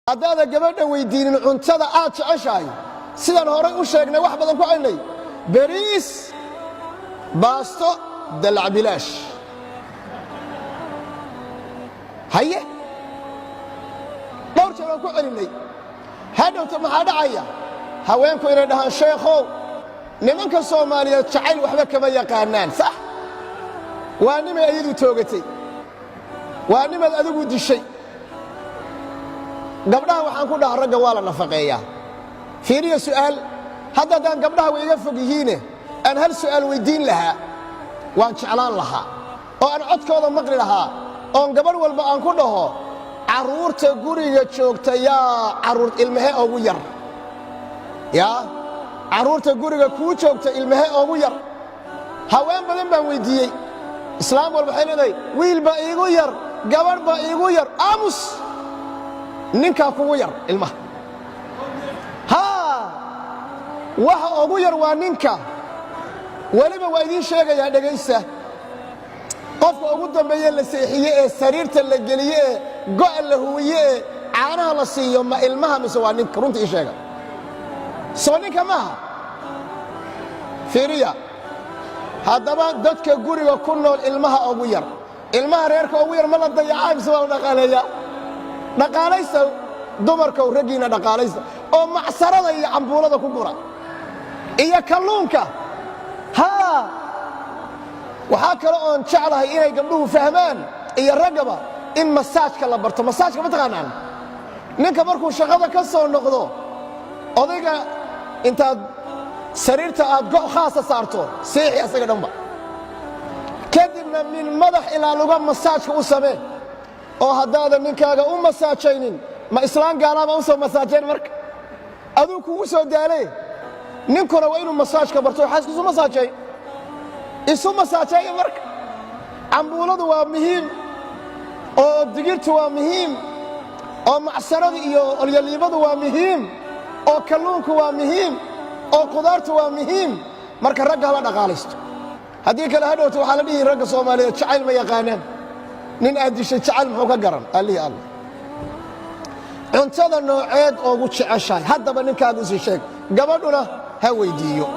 haddaada gabadha weydiinin cuntada aad jeceshahay sidaan horay u sheegnay wax badan ku celnay bariis baasto dalac bilaash haye dhowr jeer aan ku celinay hadhowta maxaa dhacaya haweenku inay dhahaan sheekhow nimanka Soomaaliyeed jacayl waxba kama yaqaanaan sax waa nimay ayadu toogatay waa nimad adigu dishay gabdhaha waxaan ku dhahaa ragga waa la nafaqeeyaa fiiriyo su'aal haddaan gabdhaha way iga fog yihiin aan hal su'aal weydiin lahaa waan jeclaan lahaa oo aan codkooda maqli lahaa oo gabadh walba aan ku dhaho caruurta guriga joogta yaa caruur ilmahe ugu yar yaa caruurta guriga ku joogta ilmahe ugu yar haween badan baan weydiiyey islaam walba waxay leedahay wiil baa iigu yar gabadh baa iigu yar aamus ninkaa kugu yar ilmaha waxa ugu yar waa ninka waliba waa idiin sheegayaa dhegaysta qofka ugu dambeeye la seexiye ee sariirta la geliye ee go'a la huwiye ee caanaha la siiyo ma ilmaha mise waa ninka runta ii sheega soo ninka maaha fiiriya haddaba dadka guriga ku nool ilmaha ugu yar ilmaha reerka ugu yar ma la dayacaa mise waa la dhaqaaleeyaa dhaqaalaysta dumarka raggiina dhaqaalaysta oo macsarada iyo cambuulada ku gura iyo kalluunka waxaa kale oon jeclahay inay gabdhuhu fahmaan iyo raggaba in masaajka la barto masaajka ma taqaanaan ninka markuu shaqada ka soo noqdo odayga intaad sariirta aad go' khaasa saarto seexi asaga dhanba kadibna min madax ilaa luga masaajka u samee oo haddaadan ninkaaga u masaajaynin ma islaan gaalaaba u soo masaajayn marka aduu kugu soo daalee ninkuna waa inuu masaajka barto xaaskiisu isu masaajay isu masaajeeya marka cambuuladu waa muhiim oo digirtu waa muhiim oo macsarada iyo olyaliibadu waa muhiim oo kalluunku waa muhiim oo qudaartu waa muhiim marka ragga hala dhaqaalaysto haddii kale hadhowta waxaa la dhihi ragga Soomaaliyeed jacayl ma yaqaanaan nin aad dishay jacayl muxuu ka garan allihii allah cuntada nooceed ugu jeceshahay haddaba ninkaagu sii sheeg gabadhuna ha weydiiyo